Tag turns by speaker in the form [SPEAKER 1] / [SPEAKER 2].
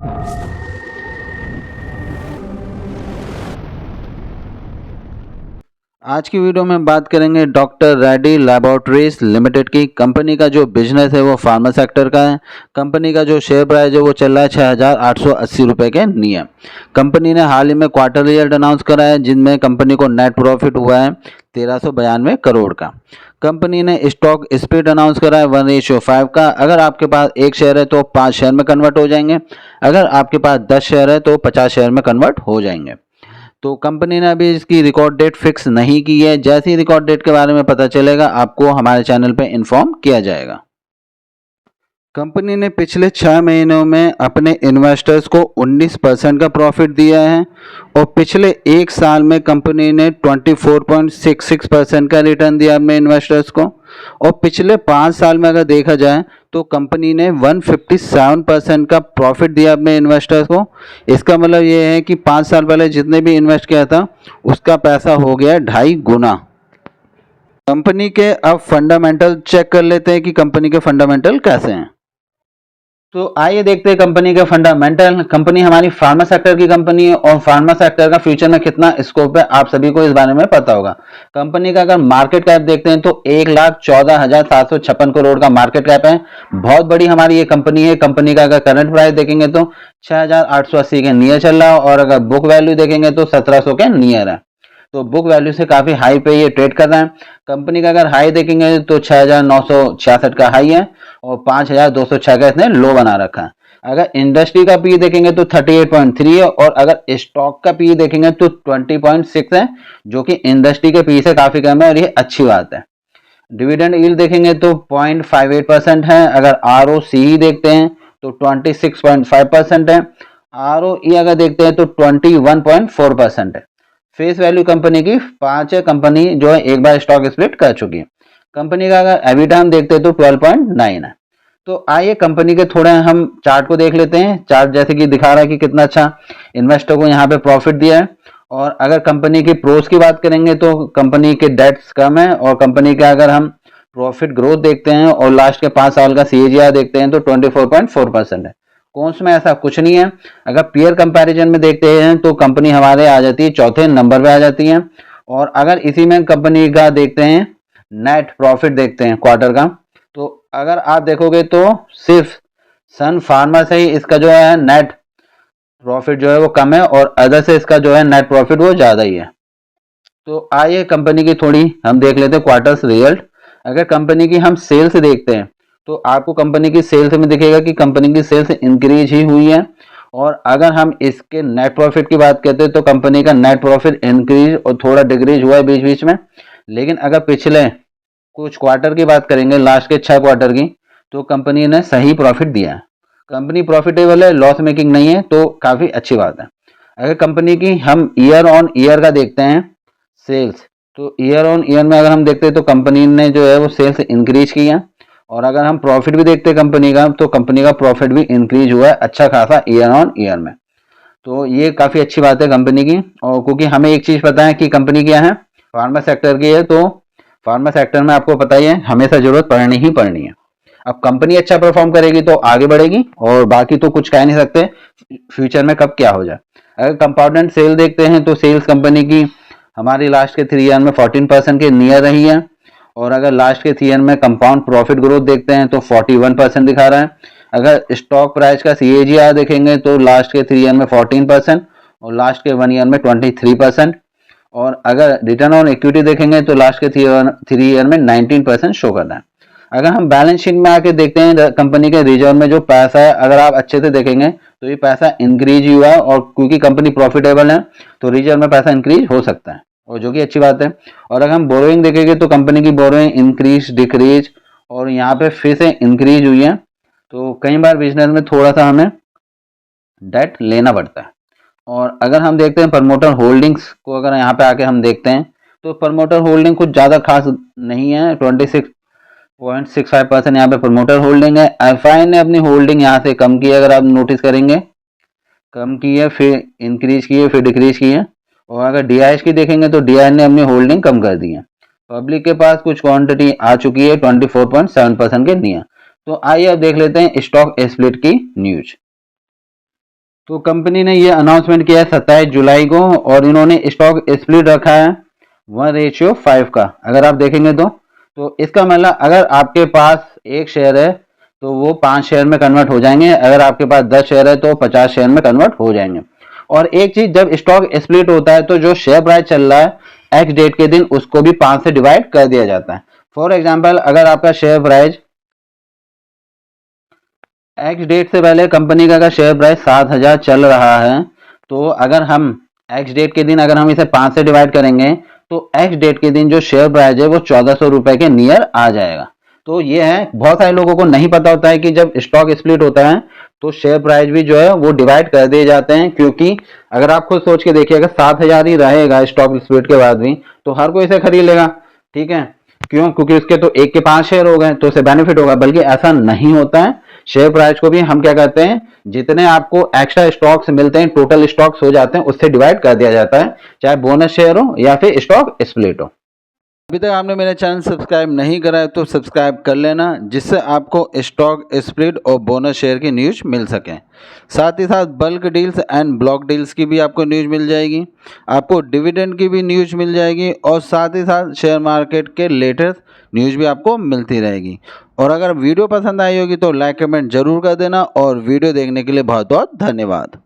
[SPEAKER 1] आज की वीडियो में हम बात करेंगे डॉक्टर रेड्डी लैबोरेटरीज लिमिटेड की। कंपनी का जो बिजनेस है वो फार्मा सेक्टर का है। कंपनी का जो शेयर प्राइस है वो चल रहा है 6,880 रुपये के नियम। कंपनी ने हाल ही में क्वार्टर रिजल्ट अनाउंस करा है जिनमें कंपनी को नेट प्रॉफिट हुआ है 1392 करोड़ का। कंपनी ने स्टॉक स्प्लिट अनाउंस करा है 1:5 का। अगर आपके पास एक शेयर है तो 5 शेयर में कन्वर्ट हो जाएंगे, अगर आपके पास 10 शेयर है तो 50 शेयर में कन्वर्ट हो जाएंगे। तो कंपनी ने अभी इसकी रिकॉर्ड डेट फिक्स नहीं की है। जैसे ही रिकॉर्ड डेट के बारे में पता चलेगा आपको हमारे चैनल पे इन्फॉर्म किया जाएगा। कंपनी ने पिछले 6 महीनों में अपने इन्वेस्टर्स को 19% का प्रॉफिट दिया है और पिछले एक साल में कंपनी ने 24.66% का रिटर्न दिया अपने इन्वेस्टर्स को। और पिछले 5 साल में अगर देखा जाए तो कंपनी ने 157% का प्रॉफिट दिया अपने इन्वेस्टर्स को। इसका मतलब ये है कि 5 साल पहले जितने भी इन्वेस्ट किया था उसका पैसा हो गया 2.5 गुना। कंपनी के अब फंडामेंटल चेक कर लेते हैं कि कंपनी के फंडामेंटल कैसे हैं। तो आइए देखते हैं कंपनी के फंडामेंटल। कंपनी हमारी फार्मा सेक्टर की कंपनी है और फार्मा सेक्टर का फ्यूचर में कितना स्कोप है आप सभी को इस बारे में पता होगा। कंपनी का अगर मार्केट कैप देखते हैं तो 1,14,756 करोड़ का मार्केट कैप है। बहुत बड़ी हमारी ये कंपनी है। कंपनी का अगर करंट प्राइस देखेंगे तो 6,880 के नियर चल रहा है और अगर बुक वैल्यू देखेंगे तो 1700 के नियर है। तो बुक वैल्यू से काफी हाई पे ये ट्रेड कर रहा है। कंपनी का अगर हाई देखेंगे तो 6,966 का हाई है और 5,206 का इसने लो बना रखा है। अगर इंडस्ट्री का पी देखेंगे तो 38.3 है और अगर स्टॉक का पी देखेंगे तो 20.6 है, जो कि इंडस्ट्री के पी से काफी कम है और ये अच्छी बात है। डिविडेंड यील्ड देखेंगे तो 0.58% है। अगर ROCE देखते हैं तो 26.5% है। ROE अगर देखते हैं तो 21.4% है। फेस वैल्यू कंपनी की 5 है। कंपनी जो है एक बार स्टॉक स्प्लिट कर चुकी है। कंपनी का अगर एबिटा हम देखते हैं तो 12.9 है। तो आइए कंपनी के थोड़े हम चार्ट को देख लेते हैं। चार्ट जैसे कि दिखा रहा है कि कितना अच्छा इन्वेस्टर को यहाँ पे प्रॉफिट दिया है। और अगर कंपनी की प्रोस की बात करेंगे तो कंपनी के डेट्स कम है और कंपनी का अगर हम प्रॉफिट ग्रोथ देखते हैं और लास्ट के 5 साल का CAGR देखते हैं तो 24.4% है। कौन्स में ऐसा कुछ नहीं है। अगर पीयर कंपैरिजन में देखते हैं तो कंपनी हमारे आ जाती है चौथे नंबर पे आ जाती है। और अगर इसी में कंपनी का देखते हैं नेट प्रॉफिट देखते हैं क्वार्टर का, तो अगर आप देखोगे तो सिर्फ सन फार्मा से ही इसका जो है नेट प्रॉफिट जो है वो कम है और अदर से इसका जो है नेट प्रॉफिट वो ज़्यादा ही है। तो आइए कंपनी की थोड़ी हम देख लेते हैं क्वार्टर्स रिजल्ट। अगर कंपनी की हम सेल्स देखते हैं तो आपको कंपनी की सेल्स में दिखेगा कि कंपनी की सेल्स इंक्रीज ही हुई है। और अगर हम इसके नेट प्रॉफिट की बात करते हैं तो कंपनी का नेट प्रॉफिट इंक्रीज और थोड़ा डिक्रीज हुआ है बीच बीच में। लेकिन अगर पिछले कुछ क्वार्टर की बात करेंगे, लास्ट के 6 क्वार्टर की, तो कंपनी ने सही प्रॉफिट दिया है। कंपनी प्रॉफिटेबल है, लॉस मेकिंग नहीं है, तो काफ़ी अच्छी बात है। अगर कंपनी की हम ईयर ऑन ईयर का देखते हैं सेल्स, तो ईयर ऑन ईयर में अगर हम देखते हैं तो कंपनी ने जो है वो सेल्स इंक्रीज की है। और अगर हम प्रॉफिट भी देखते हैं कंपनी का तो कंपनी का प्रॉफिट भी इंक्रीज हुआ है अच्छा खासा ईयर ऑन ईयर में। तो ये काफ़ी अच्छी बात है कंपनी की। और क्योंकि हमें एक चीज़ पता है कि कंपनी क्या है, फार्मा सेक्टर की है, तो फार्मा सेक्टर में आपको पता ही है हमेशा जरूरत पड़नी ही पड़नी है। अब कंपनी अच्छा परफॉर्म करेगी तो आगे बढ़ेगी और बाकी तो कुछ कह नहीं सकते फ्यूचर में कब क्या हो जाए। अगर कंपाउंडेड सेल देखते हैं तो सेल्स कंपनी की हमारी लास्ट के 3 ईयर में 14% के नियर रही है। और अगर लास्ट के 3 ईयर में कंपाउंड प्रॉफिट ग्रोथ देखते हैं तो 41% दिखा रहा है। अगर स्टॉक प्राइस का CAGR देखेंगे तो लास्ट के 3 ईयर में 14% और लास्ट के 1 ईयर में 23%। और अगर रिटर्न ऑन इक्विटी देखेंगे तो लास्ट के 3 ईयर में 19% शो कर रहा है। अगर हम बैलेंस शीट में आके देखते हैं कंपनी के रिजर्व में जो पैसा है, अगर आप अच्छे से देखेंगे तो ये पैसा इंक्रीज हुआ है और क्योंकि कंपनी प्रॉफिटेबल है तो रिजर्व में पैसा इंक्रीज हो सकता है और जो कि अच्छी बात है। और अगर हम बोरोइंग देखेंगे तो कंपनी की बोरोइंग इंक्रीज डिक्रीज और यहाँ पे फिर से इंक्रीज हुई है। तो कई बार बिजनेस में थोड़ा सा हमें डेट लेना पड़ता है। और अगर हम देखते हैं प्रमोटर होल्डिंग्स को, अगर यहाँ पे आके हम देखते हैं तो प्रमोटर होल्डिंग कुछ ज़्यादा खास नहीं है। 26.65% यहाँ पे प्रमोटर होल्डिंग है। FI ने अपनी होल्डिंग यहाँ से कम की है, अगर आप नोटिस करेंगे कम की है, फिर इंक्रीज की है, फिर डिक्रीज की है। और अगर DIS की देखेंगे तो DIS ने अपनी होल्डिंग कम कर दी है। पब्लिक के पास कुछ क्वांटिटी आ चुकी है 24.7% के नियर। तो आइए अब देख लेते हैं स्टॉक स्प्लिट की न्यूज। तो कंपनी ने ये अनाउंसमेंट किया है 27 जुलाई को और इन्होंने स्टॉक स्प्लिट रखा है 1:5 का। अगर आप देखेंगे तो इसका मतलब अगर आपके पास एक शेयर है तो वो 5 शेयर में कन्वर्ट हो जाएंगे, अगर आपके पास 10 शेयर है तो 50 शेयर में कन्वर्ट हो जाएंगे। और एक चीज, जब स्टॉक स्प्लिट होता है तो जो शेयर प्राइस चल रहा है एक्स डेट के दिन उसको भी 5 से डिवाइड कर दिया जाता है। फॉर एग्जाम्पल, अगर आपका शेयर प्राइस एक्स डेट से पहले कंपनी का अगर शेयर प्राइस 7,000 चल रहा है तो अगर हम एक्स डेट के दिन अगर हम इसे 5 से डिवाइड करेंगे तो एक्स डेट के दिन जो शेयर प्राइस है वो 1400 रुपए के नियर आ जाएगा। तो ये है, बहुत सारे लोगों को नहीं पता होता है कि जब स्टॉक स्प्लिट होता है तो शेयर प्राइस भी जो है वो डिवाइड कर दिए जाते हैं, क्योंकि अगर आप खुद सोच के देखिए अगर 7,000 ही रहेगा स्टॉक स्प्लिट के बाद भी तो हर कोई इसे खरीद लेगा। ठीक है, क्यों? क्योंकि उसके तो एक के 5 शेयर हो गए तो उसे बेनिफिट होगा। बल्कि ऐसा नहीं होता है, शेयर प्राइस को भी हम क्या करते हैं, जितने आपको एक्स्ट्रा स्टॉक्स मिलते हैं, टोटल स्टॉक्स हो जाते हैं, उससे डिवाइड कर दिया जाता है, चाहे बोनस शेयर हो या फिर स्टॉक स्प्लिट हो। अभी तक आपने मेरा चैनल सब्सक्राइब नहीं करा है तो सब्सक्राइब कर लेना, जिससे आपको स्टॉक स्प्लिट और बोनस शेयर की न्यूज़ मिल सके। साथ ही साथ bulk deals and block deals की भी आपको न्यूज़ मिल जाएगी, आपको डिविडेंड की भी न्यूज़ मिल जाएगी और साथ ही साथ शेयर मार्केट के लेटेस्ट न्यूज़ भी आपको मिलती रहेगी। और अगर वीडियो पसंद आई होगी तो लाइक कमेंट जरूर कर देना और वीडियो देखने के लिए बहुत बहुत धन्यवाद।